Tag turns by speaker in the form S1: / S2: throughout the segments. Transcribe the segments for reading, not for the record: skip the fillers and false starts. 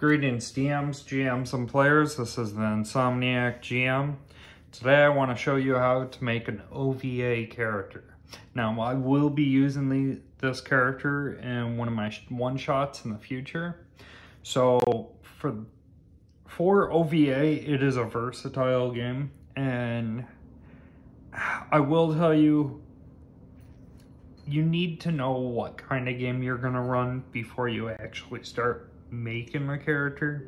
S1: Greetings DMs, GMs, and players. This is the Insomniac GM. Today I want to show you how to make an OVA character. Now I will be using this character in one of my one-shots in the future. So for OVA, it is a versatile game, and I will tell you, you need to know what kind of game you're going to run before you actually start making a character.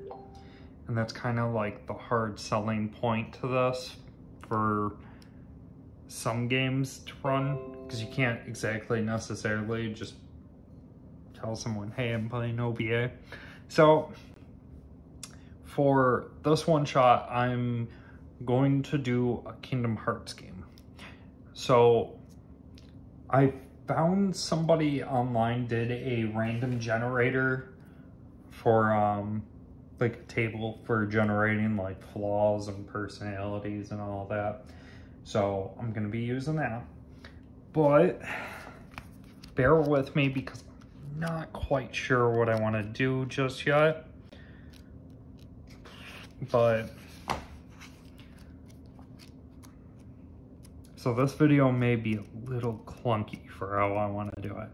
S1: And that's kind of like the hard selling point to this for some games to run, because you can't exactly necessarily just tell someone, hey, I'm playing OVA. So for this one shot, I'm going to do a Kingdom Hearts game. So I found somebody online did a random generator for like a table for generating like flaws and personalities and all that. So I'm gonna be using that, but bear with me because I'm not quite sure what I want to do just yet. But so this video may be a little clunky for how I want to do it.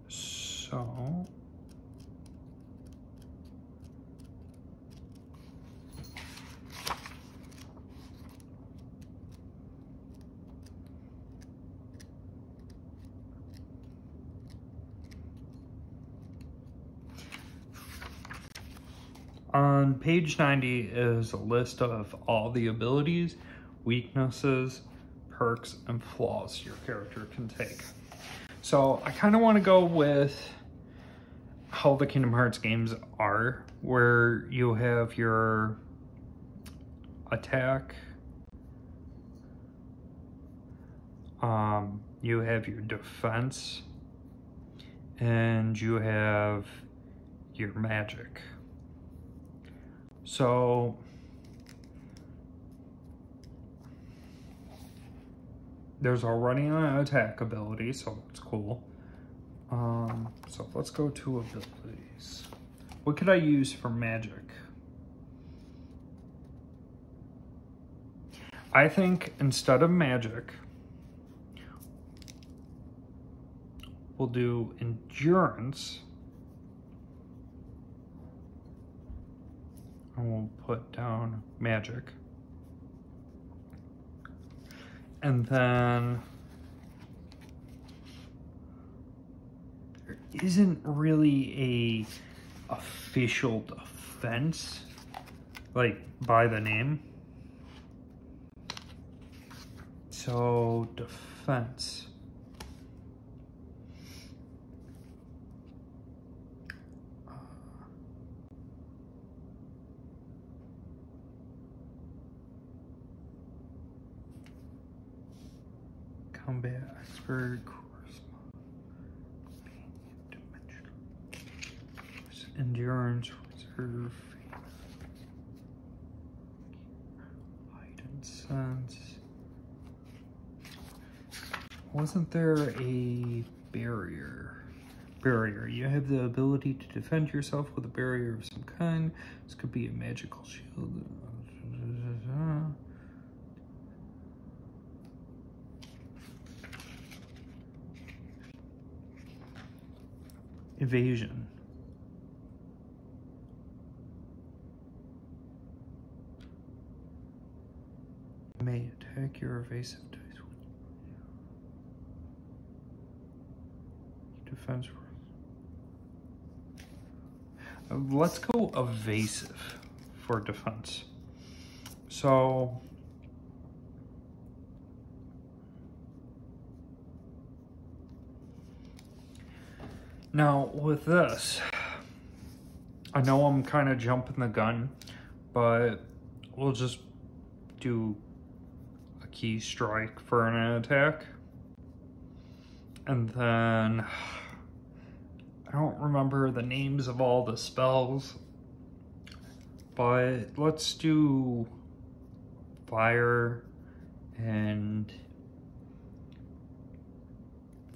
S1: So on page 90 is a list of all the abilities, weaknesses, perks, and flaws your character can take. So I kind of want to go with how the Kingdom Hearts games are, where you have your attack, you have your defense, and you have your magic. So there's already an attack ability, so it's cool. So let's go to abilities. What could I use for magic? I think instead of magic, we'll do endurance. And we'll put down magic. And then there isn't really a official defense, like by the name. So defense. Combat expert, endurance, reserve, heightened sense. Wasn't there a barrier? You have the ability to defend yourself with a barrier of some kind. This could be a magical shield. Evasion. You may attack your evasive dice. Defense. Let's go evasive for defense. So now with this, I know I'm kind of jumping the gun, but we'll just do a key strike for an attack. And then I don't remember the names of all the spells, but let's do fire and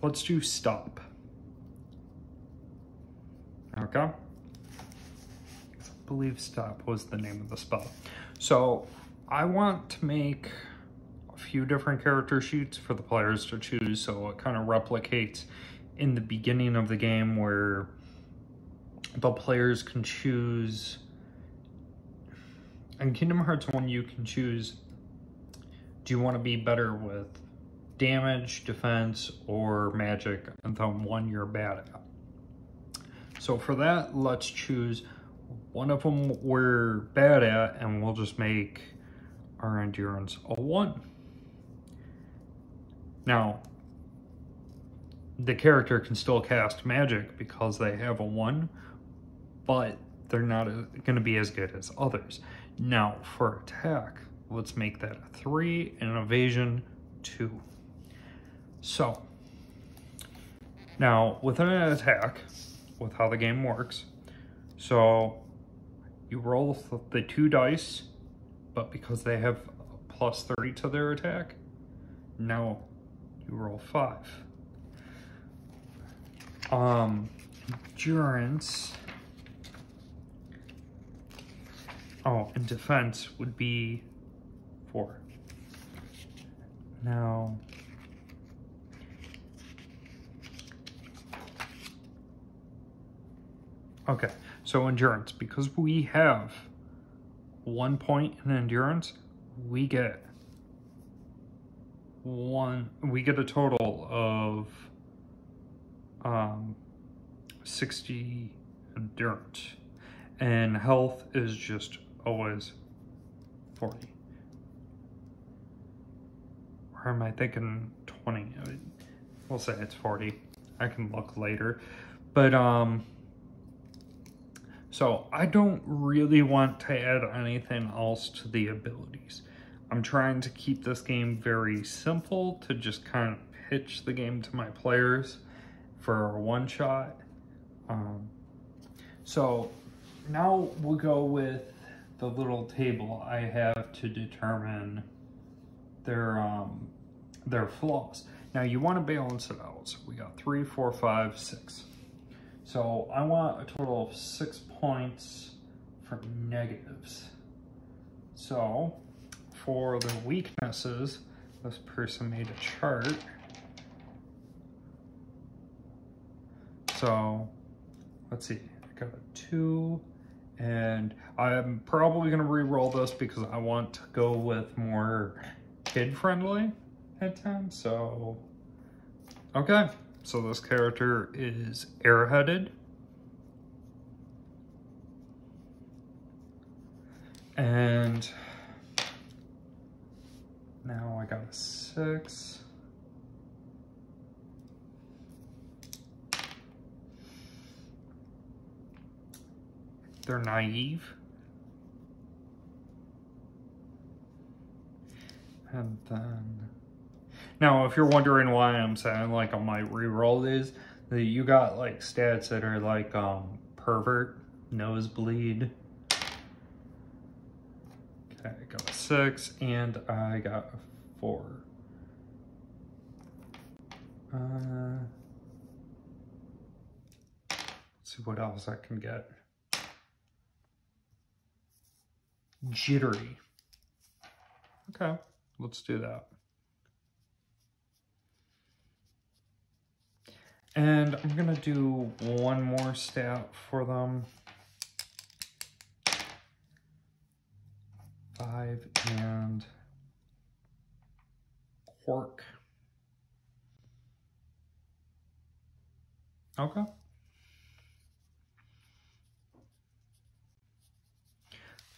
S1: let's do stop. Okay. believe stop was the name of the spell. So I want to make a few different character sheets for the players to choose, so it kind of replicates in the beginning of the game where the players can choose. In Kingdom Hearts 1, you can choose, do you want to be better with damage, defense, or magic, and then one you're bad at. So for that, let's choose one of them we're bad at, and we'll just make our endurance a 1. Now, the character can still cast magic because they have a 1, but they're not going to be as good as others. Now, for attack, let's make that a 3 and evasion 2. So, now with an attack, with how the game works, so you roll the 2 dice, but because they have plus 30 to their attack, now you roll 5. Endurance, and defense would be 4. Now, okay, so endurance, because we have 1 point in endurance, we get a total of 60 endurance, and health is just always 40. Or am I thinking 20? We'll say it's 40. I can look later. But so I don't really want to add anything else to the abilities. I'm trying to keep this game very simple to just kind of pitch the game to my players for a one-shot. So now we'll go with the little table I have to determine their flaws. Now you want to balance it out. So we got 3, 4, 5, 6. So I want a total of 6 points for negatives. So for the weaknesses, this person made a chart. So let's see, I got a 2, and I'm probably gonna re-roll this because I want to go with more kid-friendly at times. So, okay, so this character is airheaded. And now I got a 6. They're naive. And then, now if you're wondering why I'm saying like I might re-roll these, you got like stats that are like pervert, nosebleed. Okay, I got a 6 and I got a 4. Let's see what else I can get. Jittery. Okay, let's do that. And I'm gonna do one more stat for them. 5 and quirk. Okay.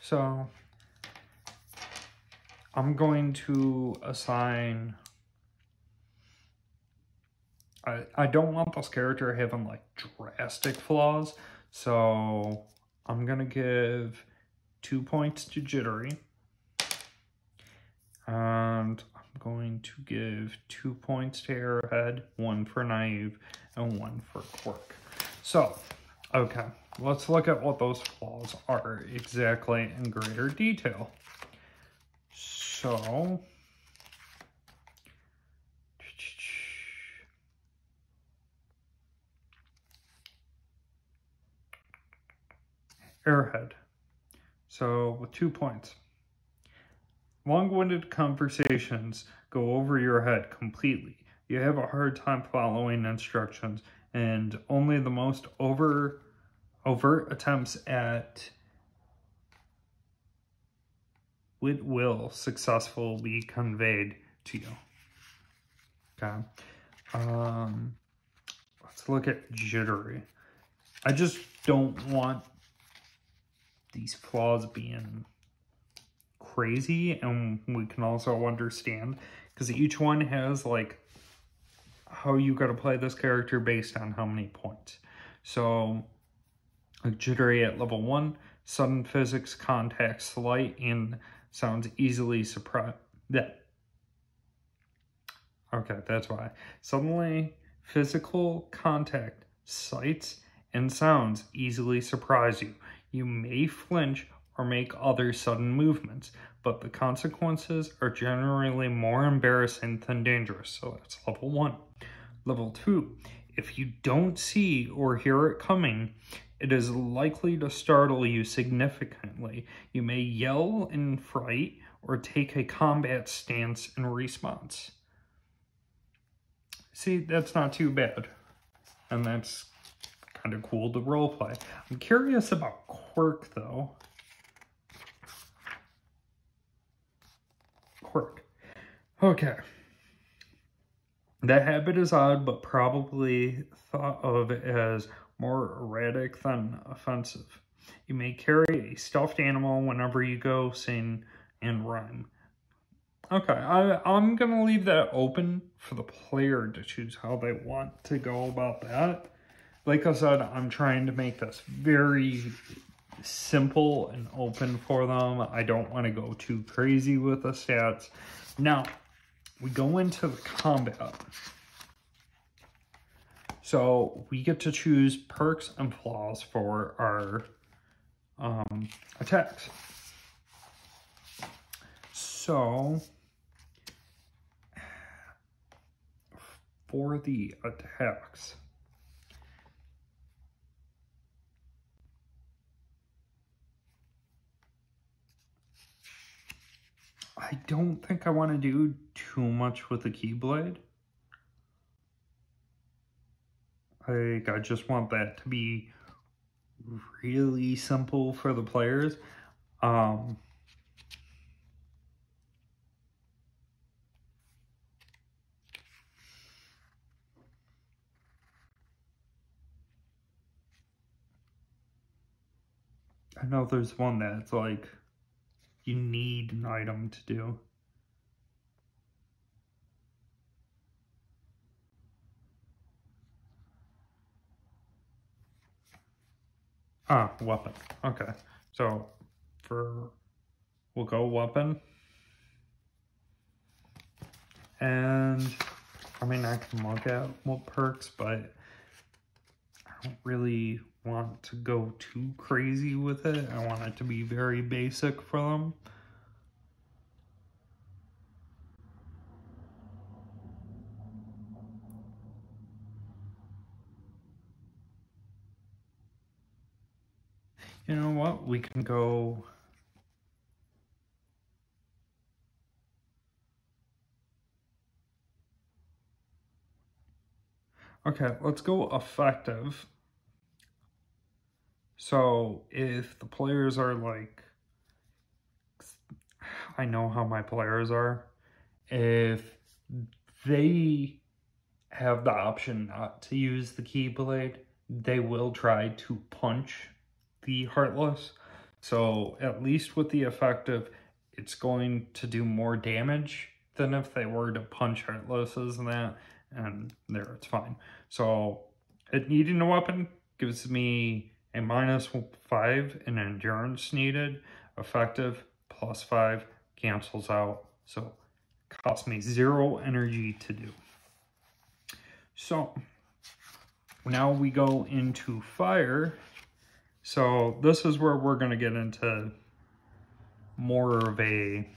S1: So I'm going to assign, I don't want this character having like drastic flaws, so I'm gonna give 2 points to Jittery, and I'm going to give 2 points to Airhead, 1 for Naive, and 1 for Quirk. So, okay, let's look at what those flaws are exactly in greater detail. So, Airhead. So with 2 points. Long-winded conversations go over your head completely. You have a hard time following instructions, and only the most overt attempts at wit will successfully be conveyed to you. Okay. Let's look at jittery. I just don't want these flaws being crazy, and we can also understand because each one has like how you got to play this character based on how many points. So like jittery at level 1, sudden physics contact slight and sounds easily surprised. Okay, that's why. Suddenly physical contact sights and sounds easily surprise you. You may flinch or make other sudden movements, but the consequences are generally more embarrassing than dangerous. So that's level 1. Level 2, if you don't see or hear it coming, it is likely to startle you significantly. You may yell in fright or take a combat stance in response. See, that's not too bad. And that's kind of cool to roleplay. I'm curious about quirk, though. Quirk. Okay. The habit is odd, but probably thought of as more erratic than offensive. You may carry a stuffed animal whenever you go, sing, and rhyme. Okay, I'm going to leave that open for the player to choose how they want to go about that. Like I said, I'm trying to make this very simple and open for them. I don't want to go too crazy with the stats. Now, we go into the combat. So we get to choose perks and flaws for our attacks. So for the attacks, I don't think I want to do too much with the Keyblade. I just want that to be really simple for the players. I know there's one that's like, you need an item to do. Ah, weapon. Okay. So we'll go weapon. And I mean, I can look at what perks, but I don't really want to go too crazy with it. I want it to be very basic for them. You know what? We can go... Okay, let's go effective. So if the players are like... I know how my players are. If they have the option not to use the Keyblade, they will try to punch the Heartless. So at least with the effective, it's going to do more damage than if they were to punch Heartlesses and that, and there it's fine. So it needing a weapon gives me a -5 in endurance needed. Effective +5 cancels out, so costs me 0 energy to do. So now we go into fire. So this is where we're going to get into more of a,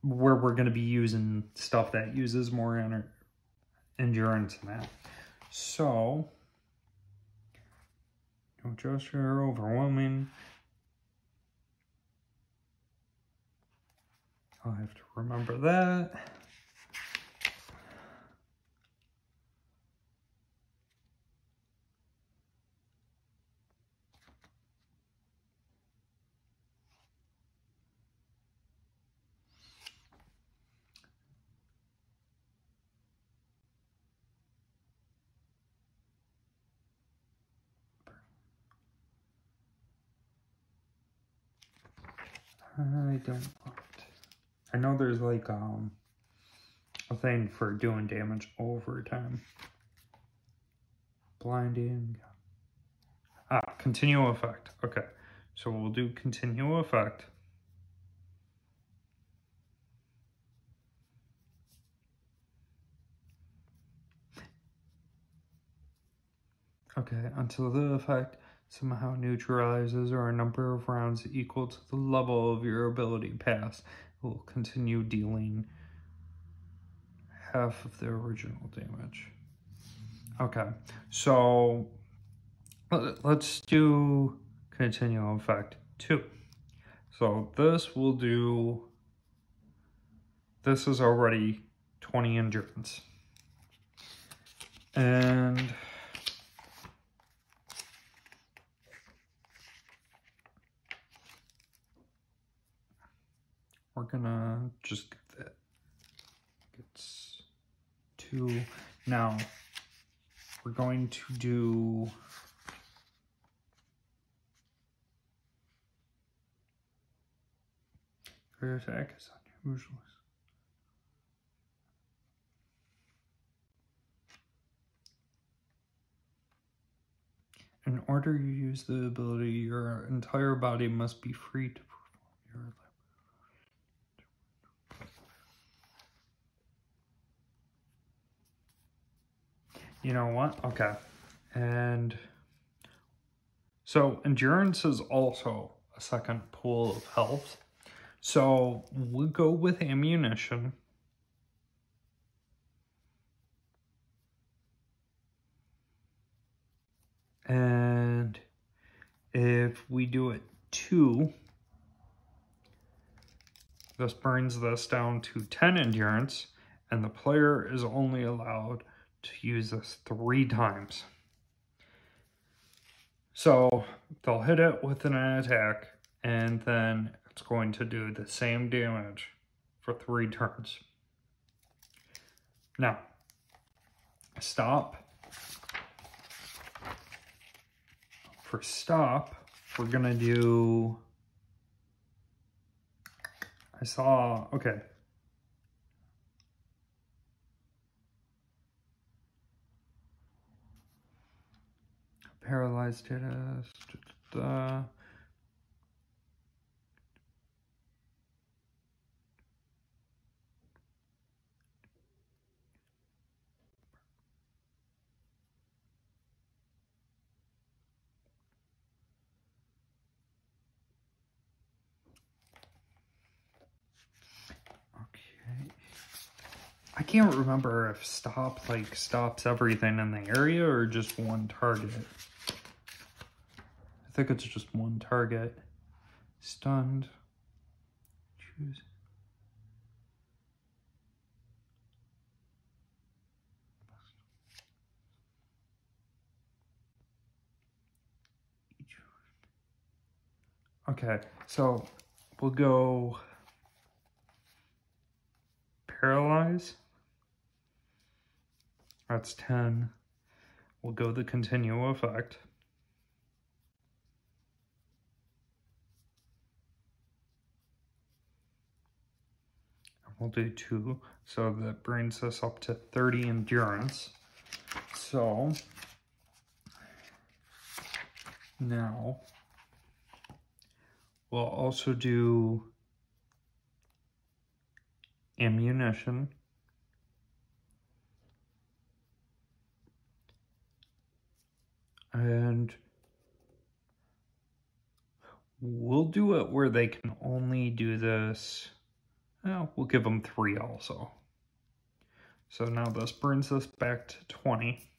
S1: where we're going to be using stuff that uses more endurance than that. So No gesture, overwhelming. I'll have to remember that. I don't want. I know there's like a thing for doing damage over time. Blinding. Ah, continue effect. Okay, so we'll do continue effect. Okay, until the effect somehow neutralizes or a number of rounds equal to the level of your ability pass, it will continue dealing half of the original damage. Okay, so let's do continue effect 2. So this will do, this is already 20 endurance. And we're gonna just get that. It's 2. Now, we're going to do your attack is unusual. In order to use the ability, your entire body must be free to perform your You know what? Okay. And so endurance is also a second pool of health. So we'll go with ammunition. And if we do it 2, this brings this down to 10 endurance, and the player is only allowed to use this 3 times. So they'll hit it with an attack, and then it's going to do the same damage for 3 turns. Now, stop. For stop, we're gonna do, okay. Paralyzed status. I can't remember if stop like stops everything in the area or just one target. I think it's just one target. Stunned. Choose. Okay, so we'll go paralyze. That's 10. We'll go the continue effect. We'll do 2, so that brings us up to 30 endurance. So now we'll also do ammunition. And we'll do it where they can only do this. Well, we'll give them 3 also. So now this brings us back to 20.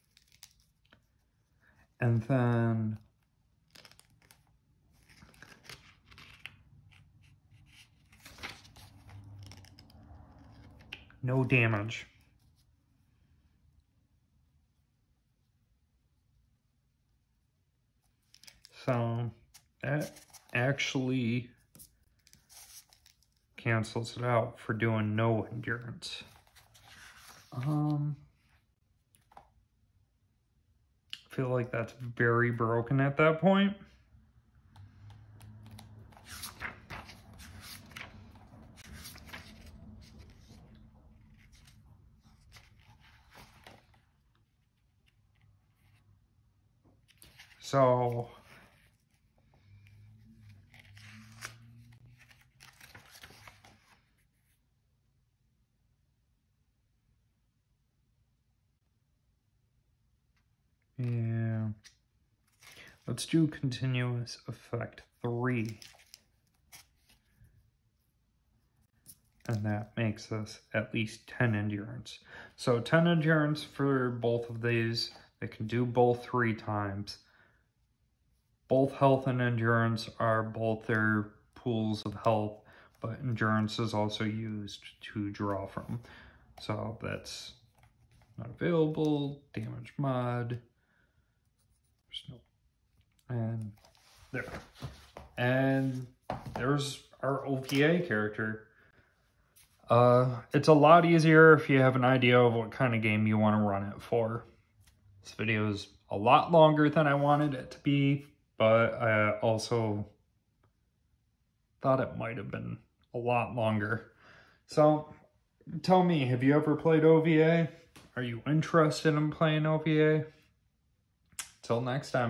S1: And then no damage. So that actually cancels it out for doing no endurance. I feel like that's very broken at that point. So yeah, let's do continuous effect 3. And that makes us at least 10 endurance. So 10 endurance for both of these. They can do both 3 times. Both health and endurance are both their pools of health, but endurance is also used to draw from. So that's not available. Damage mod. There's no. And there. And there's our OVA character. It's a lot easier if you have an idea of what kind of game you want to run it for. This video is a lot longer than I wanted it to be, but I also thought it might have been a lot longer. So tell me, have you ever played OVA? Are you interested in playing OVA? Till next time.